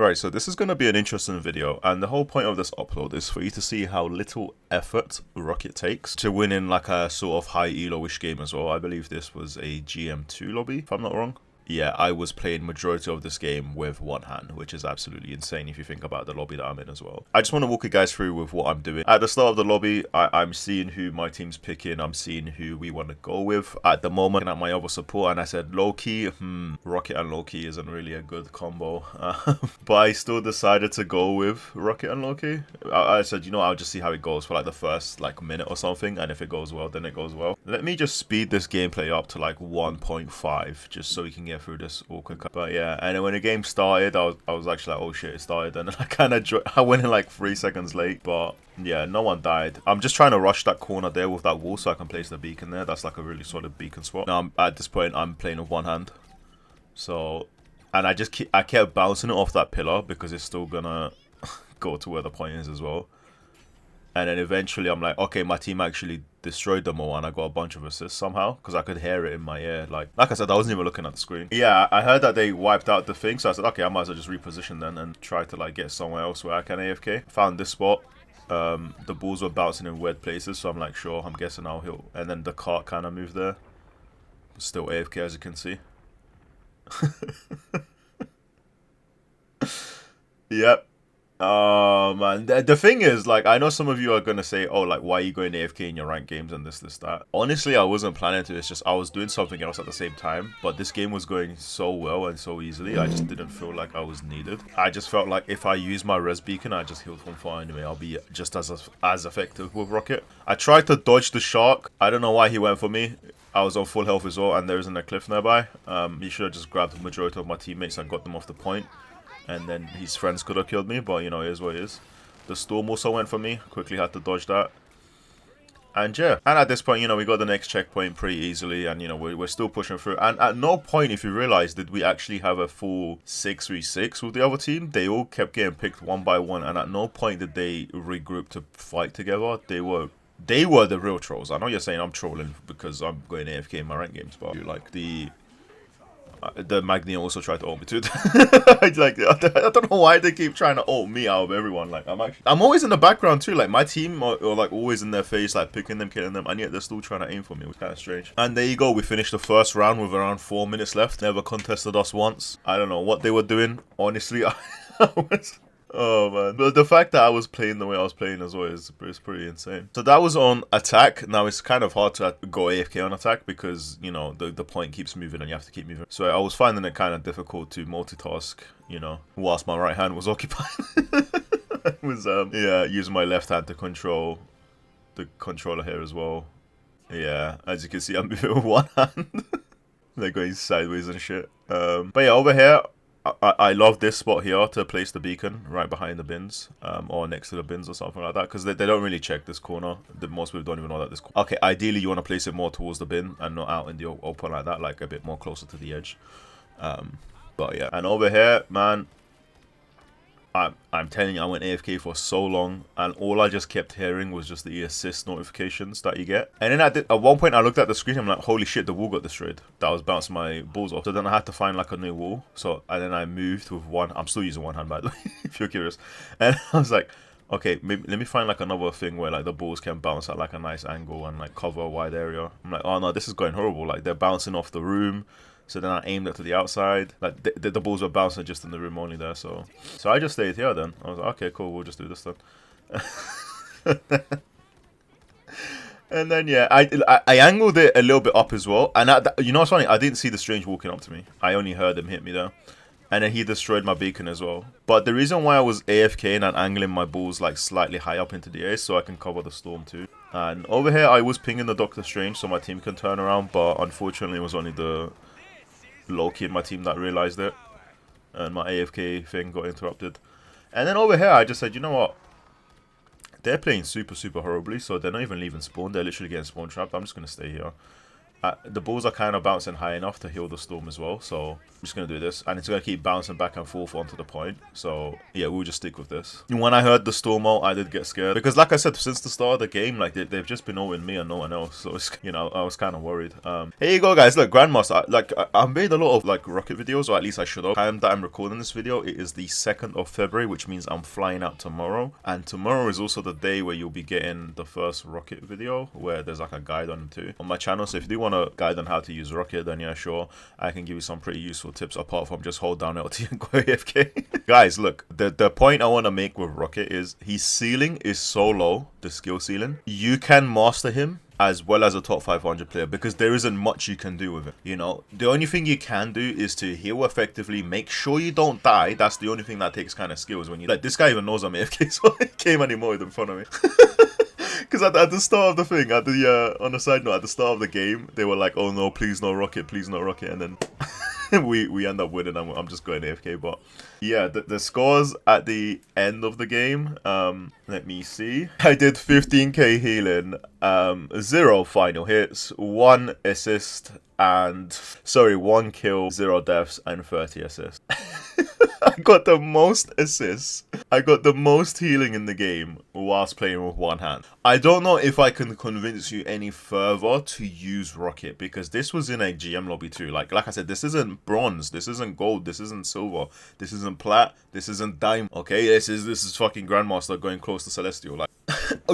Alright, so this is going to be an interesting video, and the whole point of this upload is for you to see how little effort Rocket takes to win in like a sort of high elo-ish game as well. I believe this was a GM2 lobby, if I'm not wrong. Yeah, I was playing majority of this game with one hand, which is absolutely insane if you think about the lobby that I'm in as well. I just want to walk you guys through with what I'm doing. At the start of the lobby, I'm seeing who my team's picking. I'm seeing who we want to go with. At the moment, at my other support, and I said Loki, Rocket and Loki isn't really a good combo. But I still decided to go with Rocket and Loki. I said, you know, I'll just see how it goes for like the first like minute or something, and if it goes well, then it goes well. Let me just speed this gameplay up to like 1.5, just so we can get through this all quicker. But yeah, and then when the game started, I was actually like, oh shit, it started, and then I kind of I went in like 3 seconds late, but yeah, no one died. I'm just trying to rush that corner there with that wall so I can place the beacon there. That's like a really solid beacon spot. Now at this point I'm playing with one hand, so, and I kept bouncing it off that pillar because it's still gonna go to where the point is as well. And then eventually I'm like, okay, my team actually destroyed them all, and I got a bunch of assists somehow because I could hear it in my ear. Like I said, I wasn't even looking at the screen. Yeah, I heard that they wiped out the thing, so I said, okay, I might as well just reposition then and try to like get somewhere else where I can AFK. Found this spot. The balls were bouncing in weird places, so I'm like, sure, I'm guessing I'll heal. And then the cart kind of moved there. Still AFK, as you can see. Yep. Oh man, the thing is, like, I know some of you are gonna say, oh, like, why are you going AFK in your ranked games and this, that. Honestly, I wasn't planning to. It's just I was doing something else at the same time, but this game was going so well and so easily, I just didn't feel like I was needed. I just felt like if I use my res beacon, I just healed from far anyway. I'll be just as effective with Rocket. I tried to dodge the shark. I don't know why he went for me. I was on full health as well, and there isn't a cliff nearby. He should have just grabbed the majority of my teammates and got them off the point. And then his friends could have killed me, but you know, it is what it is. The storm also went for me. Quickly had to dodge that. And yeah, and at this point, you know, we got the next checkpoint pretty easily, and you know, we're still pushing through. And at no point, if you realize, did we actually have a full 6v6 with the other team. They all kept getting picked one by one, and at no point did they regroup to fight together. They were the real trolls. I know you're saying I'm trolling because I'm going AFK in my ranked games, but like the Magni also tried to ult me too. Like, I don't know why they keep trying to ult me out of everyone. Like, I'm always in the background too. Like, my team are like always in their face, like picking them, killing them, and yet they're still trying to aim for me. It's kind of strange. And there you go. We finished the first round with around 4 minutes left. Never contested us once. I don't know what they were doing. Honestly, I was... Oh man, but the fact that I was playing the way I was playing as well is pretty insane. So that was on attack. Now it's kind of hard to go AFK on attack because, you know, the point keeps moving and you have to keep moving. So I was finding it kind of difficult to multitask, you know, whilst my right hand was occupied. I was yeah, using my left hand to control the controller here as well. Yeah, as you can see, I'm moving with one hand. They're going sideways and shit. But yeah, over here, I love this spot here to place the beacon right behind the bins, or next to the bins or something like that, because they don't really check this corner. Most people don't even know that this corner. Okay, ideally you want to place it more towards the bin and not out in the open like that, like a bit more closer to the edge. But yeah, and over here, man, I'm telling you, I went AFK for so long, and all I just kept hearing was just the assist notifications that you get. And then at one point, I looked at the screen, I'm like, holy shit, the wall got destroyed. That was bouncing my balls off. So then I had to find like a new wall. So, and then I moved with one. I'm still using one hand, by the way, if you're curious. And I was like, okay, maybe let me find like another thing where like the balls can bounce at like a nice angle and like cover a wide area. I'm like, oh no, this is going horrible. Like they're bouncing off the room. So then I aimed it to the outside. Like the balls were bouncing just in the room only there. So I just stayed here then. I was like, okay, cool, we'll just do this then. And then yeah, I angled it a little bit up as well. And you know what's funny? I didn't see the strange walking up to me. I only heard him hit me there. And then he destroyed my beacon as well. But the reason why I was AFK and angling my balls like slightly high up into the air so I can cover the storm too. And over here I was pinging the Doctor Strange so my team can turn around. But unfortunately it was only the Loki in my team that realized it, and my AFK thing got interrupted. And then over here I just said, you know what, they're playing super horribly, so they're not even leaving spawn, they're literally getting spawn trapped. I'm just gonna stay here. The balls are kind of bouncing high enough to heal the storm as well. So I'm just going to do this. And it's going to keep bouncing back and forth onto the point. So yeah, we'll just stick with this. And when I heard the storm ult, I did get scared. Because like I said, since the start of the game, like they've just been owing me and no one else. So it's, you know, I was kind of worried. Here you go, guys. Look, GrandMaster. I've made a lot of like rocket videos, or at least I should have. Time that I'm recording this video, it is the 2nd of February, which means I'm flying out tomorrow. And tomorrow is also the day where you'll be getting the first rocket video, where there's like a guide on it too on my channel. So if you do want a guide on how to use rocket, then yeah, sure, I can give you some pretty useful tips apart from just hold down LT and go AFK. Guys, look, the point I want to make with rocket is his ceiling is so low, the skill ceiling. You can master him as well as a top 500 player, because there isn't much you can do with it. You know, the only thing you can do is to heal effectively, make sure you don't die. That's the only thing that takes kind of skills. When you like, this guy even knows I'm AFK, so he came and he mowed in front of me. Because at the start of the thing, at the on the side note, at the start of the game, they were like, oh no, please no rocket, please no rocket, and then we end up winning. I'm just going AFK. But yeah, the scores at the end of the game, let me see. I did 15k healing, 0 final hits, 1 assist, and 1 kill, 0 deaths, and 30 assists. I got the most assists. I got the most healing in the game whilst playing with one hand. I don't know if I can convince you any further to use rocket, because this was in a GM lobby too. Like I said, this isn't bronze, this isn't gold, this isn't silver, this isn't plat, this isn't diamond. Okay, this is fucking Grandmaster going close to Celestial. Like,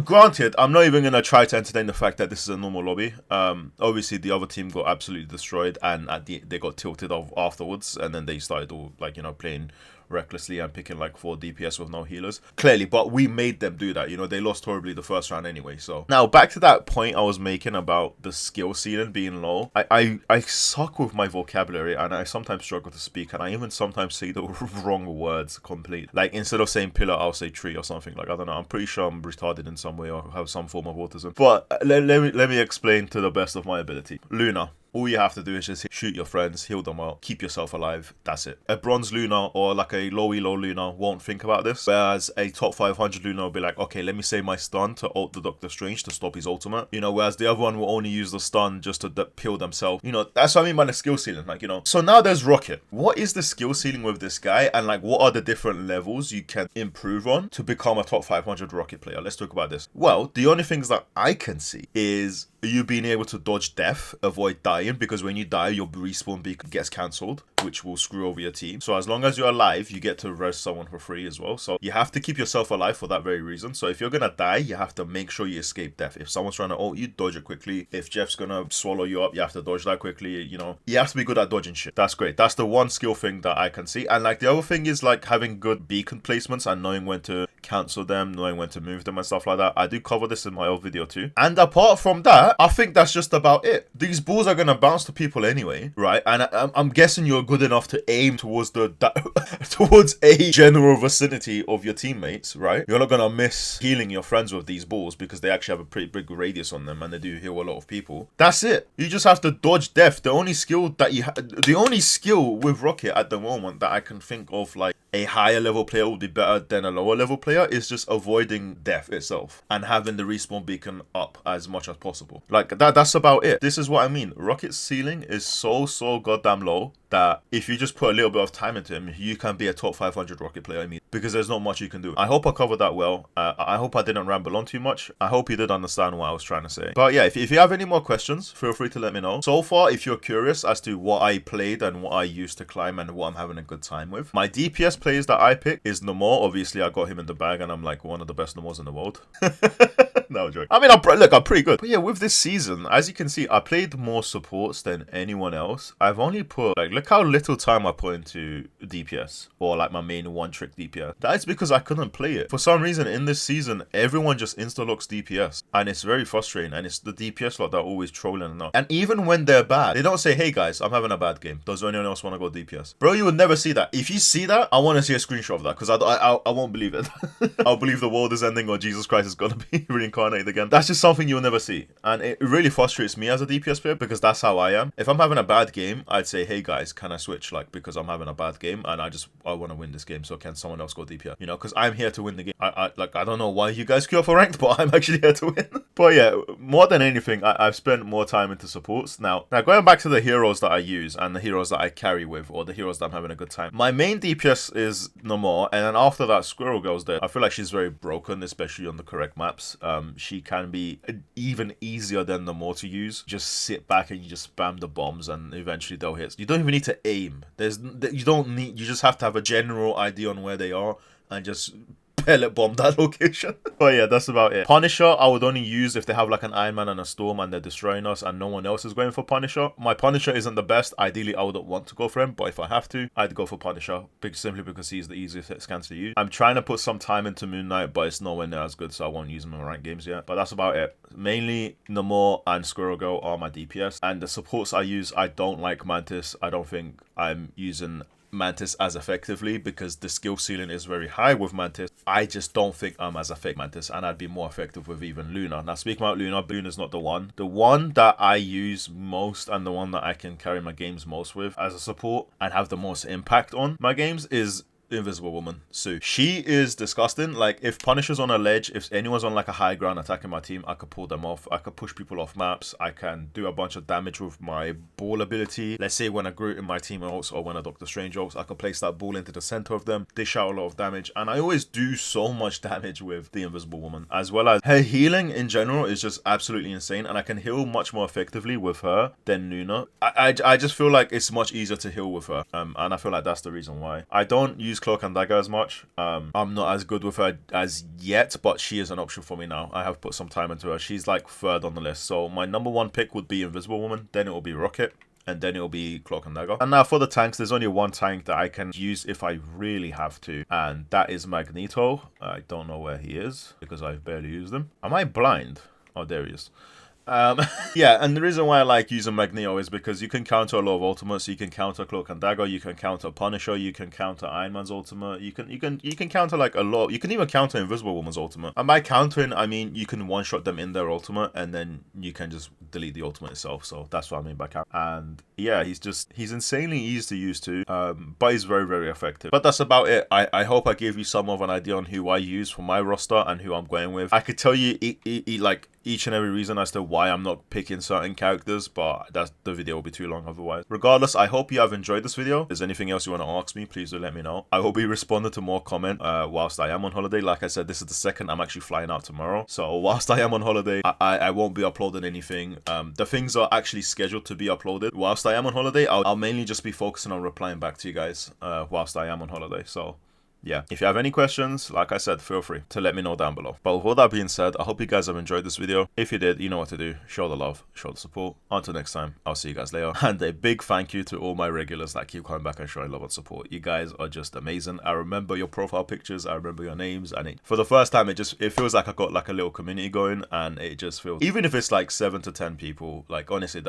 granted, I'm not even gonna try to entertain the fact that this is a normal lobby. Obviously the other team got absolutely destroyed, and they got tilted off afterwards, and then they started all like, you know, playing recklessly and picking like 4 DPS with no healers. Clearly, but we made them do that. You know, they lost horribly the first round anyway. So now back to that point I was making about the skill ceiling being low. I suck with my vocabulary, and I sometimes struggle to speak, and I even sometimes say the wrong words complete. Like, instead of saying pillar, I'll say tree or something. Like, I don't know, I'm pretty sure I'm retarded in some way or have some form of autism. But let me explain to the best of my ability. Luna. All you have to do is just shoot your friends, heal them out, keep yourself alive. That's it. A bronze Luna or like a low elo Luna won't think about this. Whereas a top 500 Luna will be like, okay, let me save my stun to ult the Doctor Strange to stop his ultimate. You know, whereas the other one will only use the stun just to peel themselves. You know, that's what I mean by the skill ceiling. Like, you know. So now there's Rocket. What is the skill ceiling with this guy? And like, what are the different levels you can improve on to become a top 500 Rocket player? Let's talk about this. Well, the only things that I can see is you being able to dodge death, avoid dying, because when you die, your respawn beacon gets cancelled, which will screw over your team. So as long as you're alive, you get to res someone for free as well. So you have to keep yourself alive for that very reason. So if you're gonna die, you have to make sure you escape death. If someone's trying to ult you, dodge it quickly. If Jeff's gonna swallow you up, you have to dodge that quickly. You know, you have to be good at dodging shit. That's great. That's the one skill thing that I can see. And like, the other thing is like having good beacon placements and knowing when to cancel them, knowing when to move them and stuff like that. I do cover this in my old video too. And apart from that, I think that's just about it. These balls are gonna bounce to people anyway, right? And I'm guessing you're good enough to aim towards towards a general vicinity of your teammates, right? You're not gonna miss healing your friends with these balls because they actually have a pretty big radius on them and they do heal a lot of people. That's it. You just have to dodge death. The only skill that the only skill with Rocket at the moment that I can think of, like a higher level player would be better than a lower level player, is just avoiding death itself and having the respawn beacon up as much as possible. Like that's about it. This is what I mean. Rocket's ceiling is so goddamn low that if you just put a little bit of time into him, you can be a top 500 Rocket player, I mean, because there's not much you can do. I hope I covered that well. I hope I didn't ramble on too much. I hope you did understand what I was trying to say. But yeah, if you have any more questions, feel free to let me know. So far, if you're curious as to what I played and what I used to climb and what I'm having a good time with, my DPS plays that I pick is Namor. Obviously, I got him in the bag and I'm like one of the best Namors in the world. No joke. I mean, I'm pretty good. But yeah, with this season, as you can see, I played more supports than anyone else. I've only put, like, look how little time I put into DPS, or like my main one-trick DPS. That is because I couldn't play it. For some reason, in this season, everyone just insta-locks DPS, and it's very frustrating, and it's the DPS lot that are always trolling enough. And even when they're bad, they don't say, hey guys, I'm having a bad game. Does anyone else want to go DPS? Bro, you would never see that. If you see that, I want to see a screenshot of that, because I won't believe it. I'll believe the world is ending or Jesus Christ is going to be reincarnated again. That's just something you'll never see. And it really frustrates me as a DPS player because that's how I am. If I'm having a bad game, I'd say, hey guys, guys, can I switch? Like, because I'm having a bad game and I want to win this game. So can someone else go DPS? You know, because I'm here to win the game. I don't know why you guys queue up for ranked, but I'm actually here to win. But yeah, more than anything, I've spent more time into supports. Now going back to the heroes that I use and the heroes that I carry with, or the heroes that I'm having a good time. My main DPS is Namor, and then after that, Squirrel Girl's there. I feel like she's very broken, especially on the correct maps. She can be even easier than Namor to use. Just sit back and you just spam the bombs, and eventually they'll hit. You don't even need to aim. You just have to have a general idea on where they are and just pellet bomb that location. But yeah, that's about it. Punisher, I would only use if they have like an Iron Man and a Storm and they're destroying us and no one else is going for Punisher. My Punisher isn't the best. Ideally, I wouldn't want to go for him, but if I have to, I'd go for Punisher, simply because he's the easiest hit scans to use. I'm trying to put some time into Moon Knight, but it's nowhere near as good, so I won't use him in ranked games yet. But that's about it. Mainly, Namor and Squirrel Girl are my DPS. And the supports I use, I don't like Mantis. I don't think I'm using Mantis as effectively because the skill ceiling is very high with Mantis. I just don't think I'm as effective Mantis, and I'd be more effective with even Luna. Now, speaking about Luna, Luna's not the one. The one that I use most and the one that I can carry my games most with as a support and have the most impact on my games is Invisible Woman, Sue. She is disgusting. Like, if Punisher's on a ledge, if anyone's on like a high ground attacking my team, I could pull them off. I could push people off maps. I can do a bunch of damage with my ball ability. Let's say when a Groot in my team ults or when a Doctor Strange ults, I could place that ball into the center of them, dish out a lot of damage, and I always do so much damage with the Invisible Woman, as well as her healing in general is just absolutely insane, and I can heal much more effectively with her than Luna. I just feel like it's much easier to heal with her, and I feel like that's the reason why. I don't use Cloak and Dagger as much. I'm not as good with her as yet, but she is an option for me now. I have put some time into her. She's like third on the list. So my number one pick would be Invisible Woman, then it will be Rocket, and then it'll be Cloak and Dagger. And now for the tanks, there's only one tank that I can use if I really have to, and that is Magneto. I don't know where he is because I've barely used him. Am I blind? Oh, there he is. Yeah, and the reason why I like using Magneto is because you can counter a lot of ultimates. You can counter Cloak and Dagger, you can counter Punisher, you can counter Iron Man's ultimate, you can counter like a lot. You can even counter Invisible Woman's ultimate. And by countering, I mean you can one-shot them in their ultimate and then you can just delete the ultimate itself. So that's what I mean by count. And yeah, he's insanely easy to use too, but he's very, very effective. But that's about it. I hope I gave you some of an idea on who I use for my roster and who I'm going with. I could tell you like each and every reason as to why I'm not picking certain characters, but the video will be too long otherwise. Regardless, I hope you have enjoyed this video. If there's anything else you want to ask me, please do let me know. I will be responding to more comment whilst I am on holiday. Like I said, this is the second. I'm actually flying out tomorrow. So whilst I am on holiday, I won't be uploading anything. The things are actually scheduled to be uploaded. Whilst I am on holiday, I'll mainly just be focusing on replying back to you guys whilst I am on holiday. So yeah, if you have any questions, like I said, feel free to let me know down below. But with all that being said, I hope you guys have enjoyed this video. If you did, you know what to do. Show the love, show the support. Until next time, I'll see you guys later. And a big thank you to all my regulars that keep coming back and showing love and support. You guys are just amazing. I remember your profile pictures, I remember your names, and for the first time, it feels like I got like a little community going, and it just feels, even if it's like 7 to 10 people, like honestly,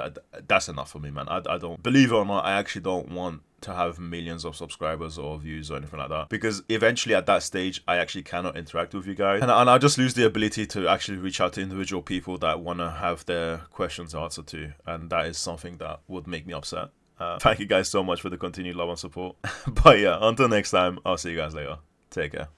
that's enough for me, man. I don't, believe it or not, I actually don't want to have millions of subscribers or views or anything like that, because eventually at that stage I actually cannot interact with you guys, and I'll just lose the ability to actually reach out to individual people that want to have their questions answered to, and that is something that would make me upset. Thank you guys so much for the continued love and support. But yeah, until next time, I'll see you guys later. Take care.